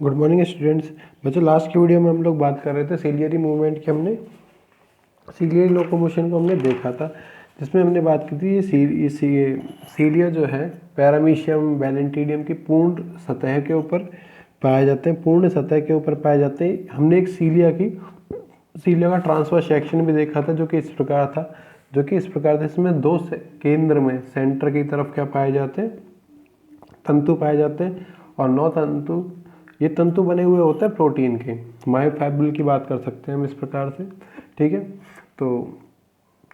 Good morning students. बच्चों, last की video में हम लोग बात कर रहे थे सीलियरी मूवमेंट की। हमने सीलियरी लोकोमोशन को हमने देखा था, जिसमें हमने बात की थी ये सीलिया जो है पैरामीशियम वैलेंटिडियम की पूर्ण सतह के ऊपर पाए जाते हैं। पूर्ण सतह के ऊपर पाए जाते हैं। हमने एक सीलिया का ट्रांसफर सेक्शन भी देखा था, जो कि इस प्रकार था। इसमें दो केंद्र में सेंटर की तरफ क्या पाए जाते हैं, तंतु पाए जाते हैं। और 9 तंतु, ये तंतु बने हुए होते हैं प्रोटीन के। मायोफाइब्रिल की बात कर सकते हैं हम इस प्रकार से, ठीक है। तो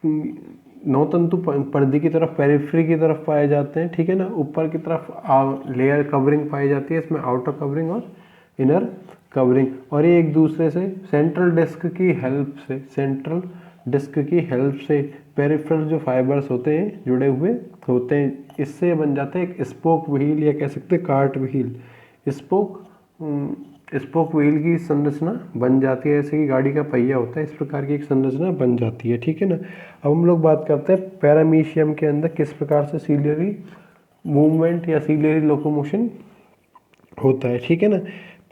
9 तंतु परिधि की तरफ, पेरिफेरी की तरफ पाए जाते हैं, ठीक है ना। ऊपर की तरफ लेयर कवरिंग पाई जाती है, इसमें आउटर कवरिंग और इनर कवरिंग। और ये एक दूसरे से सेंट्रल डिस्क की हेल्प से पेरिफेरल जो फाइबर्स होते हैं जुड़े हुए होते हैं। इससे बन जाता है एक स्पोक व्हील, या कह सकते हैं कार्ट व्हील। स्पोक व्हील की संरचना बन जाती है, जैसे कि गाड़ी का पहिया होता है, इस प्रकार की एक संरचना बन जाती है, ठीक है ना। अब हम लोग बात करते हैं पैरामीशियम के अंदर किस प्रकार से सीलियरी मूवमेंट या सीलियरी लोकोमोशन होता है, ठीक है ना।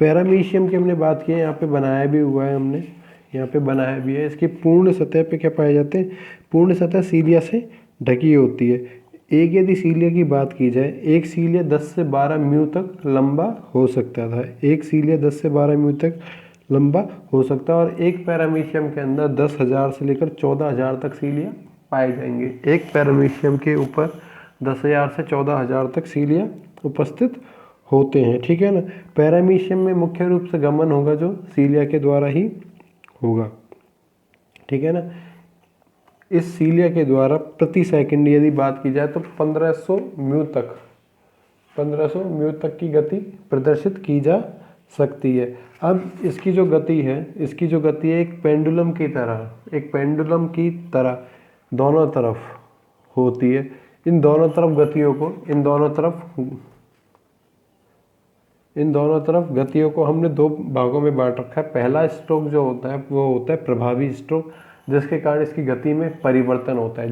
पैरामीशियम की हमने बात की है, यहाँ पे बनाया भी हुआ है हमने, यहाँ पे बनाया भी है। इसकी पूर्ण सतह पे क्या पाए जाते हैं, पूर्ण सतह सीलिया से ढकी होती है। एक यदि सीलिया की बात की जाए, एक सीलिया 10 से 12 म्यू तक लंबा हो सकता था। एक सीलिया 10 से 12 म्यू तक लंबा हो सकता है। और एक पैरामीशियम के अंदर 10,000 से लेकर 14,000 तक सीलिया पाए जाएंगे। एक पैरामीशियम के ऊपर 10,000 से 14,000 तक सीलिया उपस्थित होते हैं, ठीक है ना। पैरामीशियम में मुख्य रूप से गमन होगा जो सीलिया के द्वारा ही होगा, ठीक है ना। इस सीलिया के द्वारा प्रति सेकंड यदि बात की जाए तो 1500 म्यू तक की गति प्रदर्शित की जा सकती है। अब इसकी जो गति है एक पेंडुलम की तरह दोनों तरफ होती है। इन दोनों तरफ गतियों को हमने दो भागों में बांट रखा है। पहला स्ट्रोक जो होता है वो होता है प्रभावी स्ट्रोक, जिसके कारण इसकी गति में परिवर्तन होता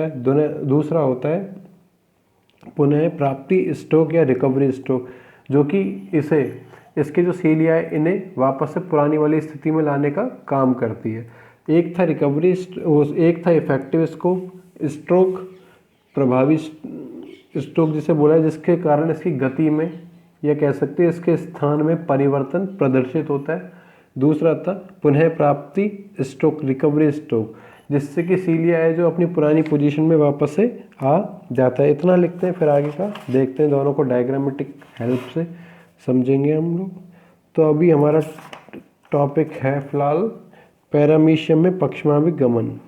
है। दूसरा होता है पुनः प्राप्ति स्ट्रोक या रिकवरी स्ट्रोक, जो कि इसके जो सीलिया है इन्हें वापस से पुरानी वाली स्थिति में लाने का काम करती है। एक था इफेक्टिव स्ट्रोक, प्रभावी स्ट्रोक जिसे बोला है, जिसके कारण इसकी गति में, या कह सकते हैं इसके स्थान में परिवर्तन प्रदर्शित होता है। दूसरा था पुनः प्राप्ति स्ट्रोक, रिकवरी स्ट्रोक, जिससे कि सीलिया है जो अपनी पुरानी पोजीशन में वापस से आ जाता है। इतना लिखते हैं, फिर आगे का देखते हैं, दोनों को डायग्रामेटिक हेल्प से समझेंगे हम लोग। तो अभी हमारा टॉपिक है फिलहाल पैरामीशियम में पक्षमाभिक गमन।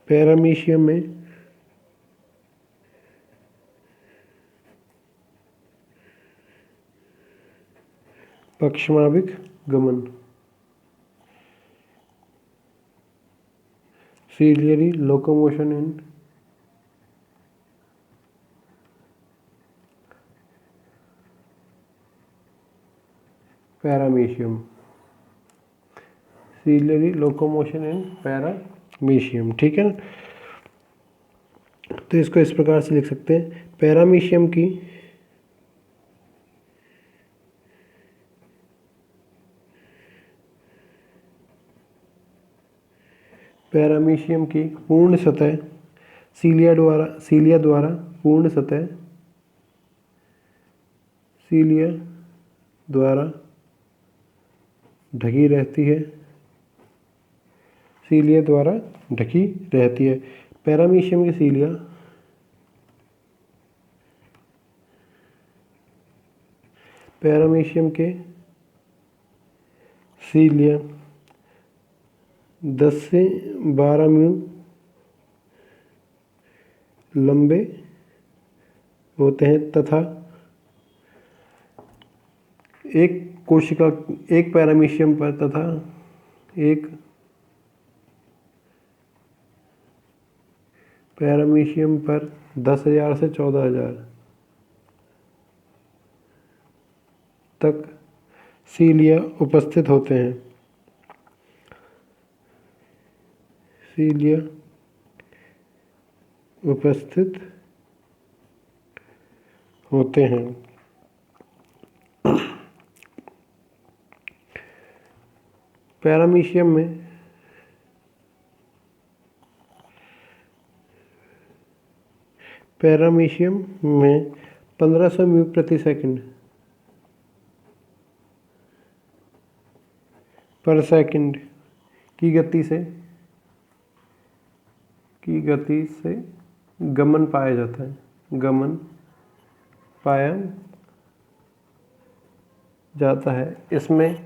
पैरामीशियम में पक्षमाभिक गमन, सीलियरी लोकोमोशन इन पैरामीशियम, सीलियरी लोकोमोशन इन पैरामीशियम, ठीक है ना। तो इसको इस प्रकार से लिख सकते हैं, पैरामीशियम की पूर्ण सतह सीलिया द्वारा पूर्ण सतह सीलिया द्वारा ढकी रहती है। पैरामीशियम की सीलिया 10 से 12 म्यू लंबे होते हैं, तथा एक पैरामीशियम पर 10,000 से 14,000 तक सीलिया उपस्थित होते हैं। सीलिया उपस्थित होते हैं। पैरामीशियम में 1500 म्यू प्रति सेकंड पर सेकंड की गति से गमन पाया जाता है, गमन पाया जाता है। इसमें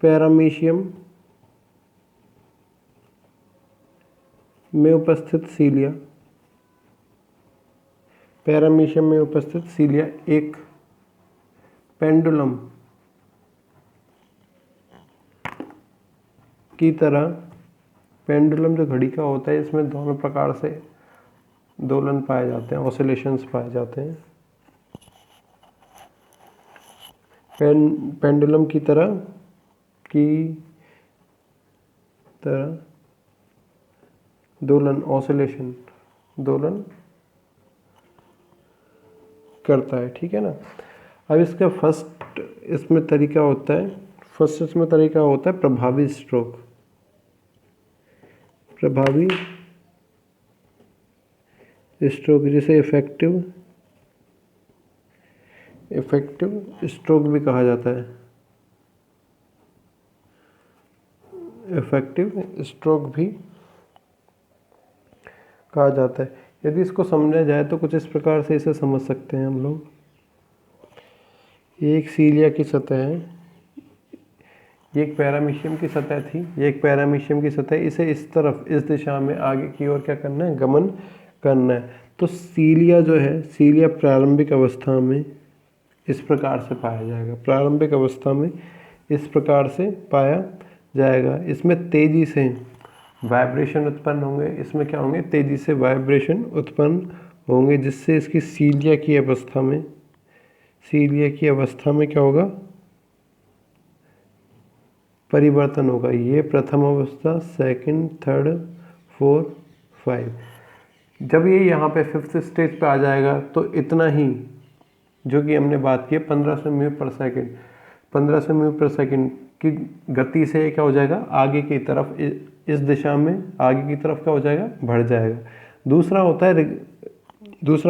पैरामीशियम में उपस्थित सीलिया एक पेंडुलम की तरह, पेंडुलम जो घड़ी का होता है, इसमें दोनों प्रकार से दोलन पाए जाते हैं, ऑसिलेशंस पाए जाते हैं। पेंडुलम की तरह दोलन, ऑसिलेशन, दोलन करता है, ठीक है ना। अब इसका फर्स्ट इसमें तरीका होता है प्रभावी स्ट्रोक। जिसे इफेक्टिव स्ट्रोक भी कहा जाता है। यदि इसको समझा जाए तो कुछ इस प्रकार से इसे समझ सकते हैं हम लोग। ये एक सीलिया की सतह है, ये एक पैरामीशियम की सतह थी, इसे इस तरफ, इस दिशा में आगे की ओर क्या करना है, गमन करना है। तो सीलिया जो है, सीलिया प्रारंभिक अवस्था में इस प्रकार से पाया जाएगा। इसमें तेजी से वाइब्रेशन उत्पन्न होंगे, जिससे इसकी सीलिया की अवस्था में क्या होगा, परिवर्तन होगा। ये प्रथम अवस्था, सेकंड, थर्ड, फोर्थ, 5। जब ये यहाँ पे 5th स्टेज पे आ जाएगा तो इतना ही, जो कि हमने बात की 1500 म्यू पर सेकंड की गति से क्या हो जाएगा, आगे की तरफ, इस दिशा में आगे की तरफ क्या हो जाएगा, बढ़ जाएगा। दूसरा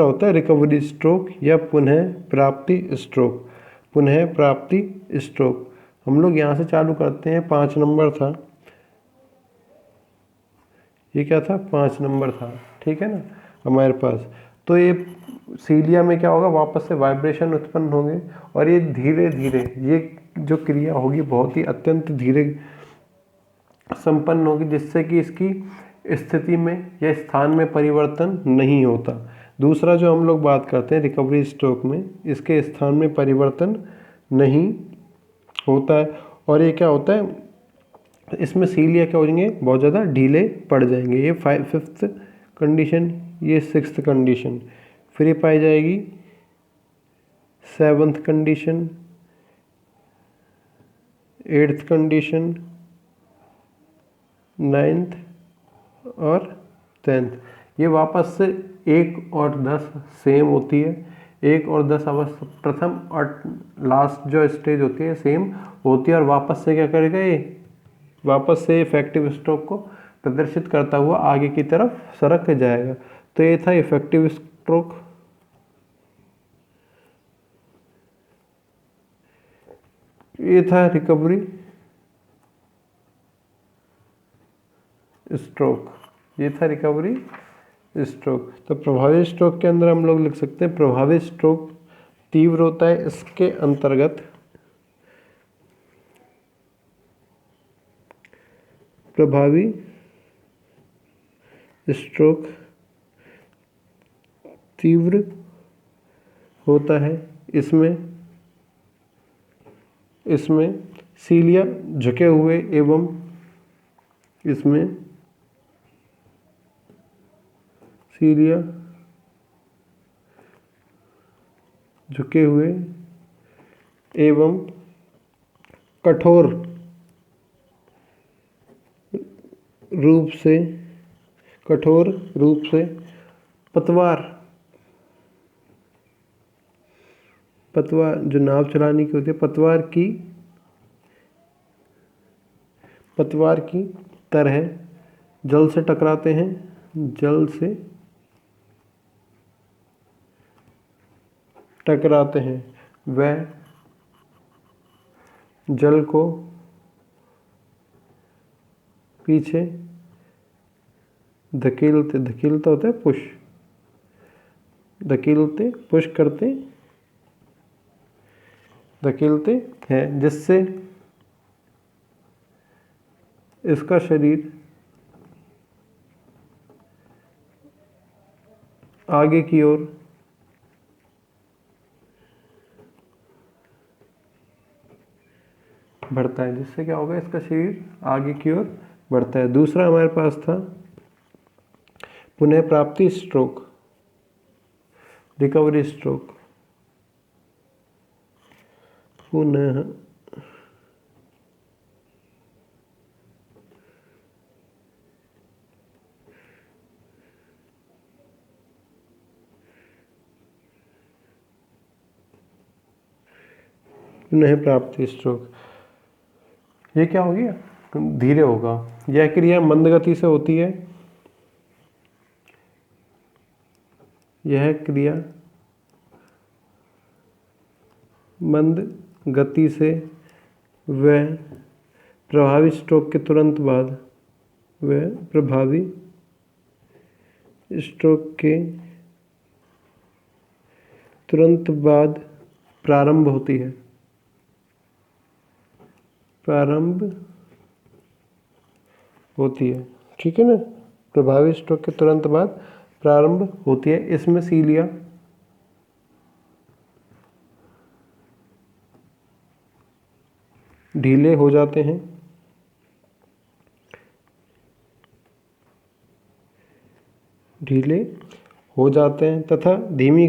होता है रिकवरी स्ट्रोक या पुनः प्राप्ति स्ट्रोक। हम लोग यहाँ से चालू करते हैं, 5 नंबर था, ये क्या था, 5 नंबर था, ठीक है ना हमारे पास। तो ये सीलिया में क्या होगा, वापस से वाइब्रेशन उत्पन्न होंगे और ये धीरे धीरे, ये जो क्रिया होगी बहुत ही अत्यंत धीरे संपन्न होगी, जिससे कि इसकी स्थिति में या स्थान में परिवर्तन नहीं होता। दूसरा जो हम लोग बात करते हैं रिकवरी स्ट्रोक में, इसके स्थान में परिवर्तन नहीं होता है। और ये क्या होता है, इसमें सीलिया क्या हो जाएंगे, बहुत ज़्यादा ढीले पड़ जाएंगे। ये 5th कंडीशन, ये 6th कंडीशन, फिर ये पाई जाएगी 7th condition, 8th condition, 9th और 10th। ये वापस से 1 और 10 सेम होती है। 1 और 10 अवस्था, प्रथम और लास्ट जो स्टेज होती है सेम होती है, और वापस से क्या करेगा, ये वापस से इफेक्टिव स्ट्रोक को प्रदर्शित करता हुआ आगे की तरफ सरक जाएगा। तो ये था इफेक्टिव स्ट्रोक। ये था रिकवरी स्ट्रोक। तो प्रभावी स्ट्रोक के अंदर हम लोग लिख सकते हैं, प्रभावी स्ट्रोक तीव्र होता है। इसके अंतर्गत प्रभावी स्ट्रोक तीव्र होता है। इसमें सीलिया झुके हुए एवं इसमें सीलिया झुके हुए एवं कठोर रूप से पतवार जो नाव चलाने की होती है, पतवार की तरह जल से टकराते हैं, वह जल को पीछे धकेलता होता है धकेलते हैं, जिससे इसका शरीर आगे की ओर बढ़ता है, जिससे क्या होगा, इसका शरीर आगे की ओर बढ़ता है। दूसरा हमारे पास था पुनः प्राप्ति स्ट्रोक, रिकवरी स्ट्रोक। पुनः प्राप्ति स्ट्रोक, ये क्या होगी, धीरे होगा। यह क्रिया मंद गति से होती है। यह क्रिया मंद गति से वह प्रभावी स्ट्रोक के तुरंत बाद प्रारंभ होती है। ठीक है ना, प्रभावी स्ट्रोक के तुरंत बाद प्रारंभ होती है। इसमें सीलिया ढीले हो जाते हैं तथा धीमी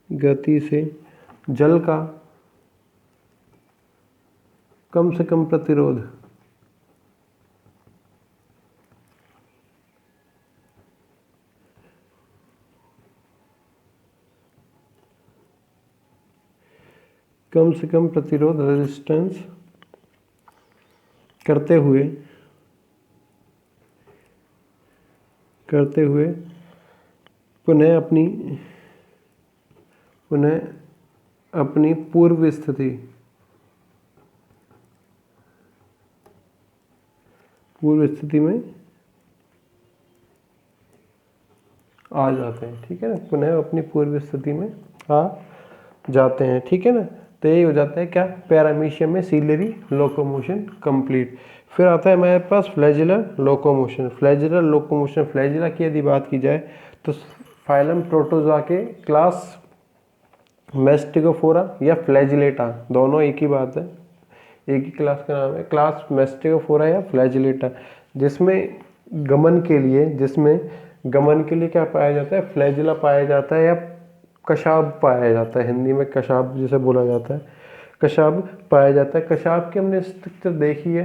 गति से जल का कम से कम प्रतिरोध रेजिस्टेंस करते हुए पुनः अपनी पूर्व स्थिति में आ जाते हैं। ठीक है ना, पुनः अपनी पूर्व स्थिति में आ जाते हैं। ठीक है ना, तो यही हो जाता है क्या, पैरामीशियम में सीलियरी लोकोमोशन कंप्लीट। फिर आता है हमारे पास फ्लैजिलर लोकोमोशन। फ्लैजिला की यदि बात की जाए तो फाइलम प्रोटोजोआ के क्लास मैस्टिकोफोरा या फ्लैजिलेटा, दोनों एक ही बात है, एक ही क्लास का नाम है, क्लास मैस्टिकोफोरा या फ्लैजिलेटा, जिसमें गमन के लिए क्या पाया जाता है, फ्लैजिला पाया जाता है या कशाब पाया जाता है। हिंदी में कशाब जिसे बोला जाता है, कशाब पाया जाता है। कशाब की हमने स्ट्रक्चर देखी है,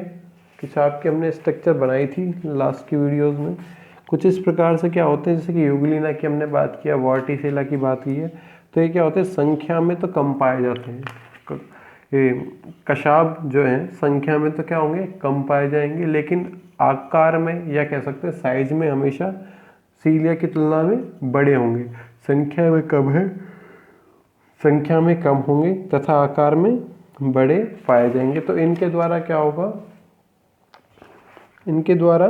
कशाब की हमने स्ट्रक्चर बनाई थी लास्ट की वीडियोस में। कुछ इस प्रकार से क्या होते हैं, जैसे कि यूग्लिना की हमने बात किया, वॉर्टिसेला की बात की है, तो ये क्या होते हैं, संख्या में तो कम पाए जाते हैं। ये कशाब जो है संख्या में तो क्या होंगे, कम पाए जाएंगे, लेकिन आकार में या कह सकते हैं साइज में हमेशा सीलिया की तुलना में बड़े होंगे। संख्या में कम होंगे तथा आकार में बड़े पाए जाएंगे। तो इनके द्वारा क्या होगा, इनके द्वारा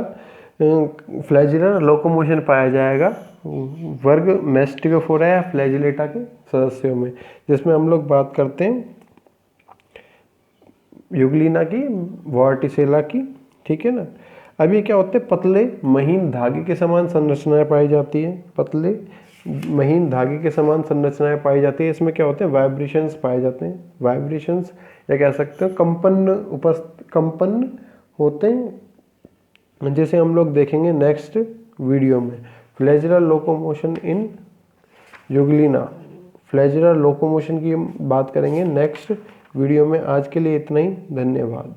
फ्लैजिलर लोकोमोशन पाया जाएगा वर्ग मैस्टिकोफोरा या फ्लैजिलेटा के सदस्यों में, जिसमें हम लोग बात करते हैं यूग्लिना की, वॉर्टिसेला की। ठीक है ना, अब ये क्या होते हैं, पतले महीन धागे के समान संरचनाएं पाई जाती है, इसमें क्या होते हैं, वाइब्रेशंस पाए जाते हैं, वाइब्रेशंस या कह सकते हैं कंपन होते हैं जैसे हम लोग देखेंगे नेक्स्ट वीडियो में। फ्लेजरल लोकोमोशन इन जुगलिना, फ्लेजरल लोकोमोशन की हम बात करेंगे नेक्स्ट वीडियो में। आज के लिए इतना ही, धन्यवाद।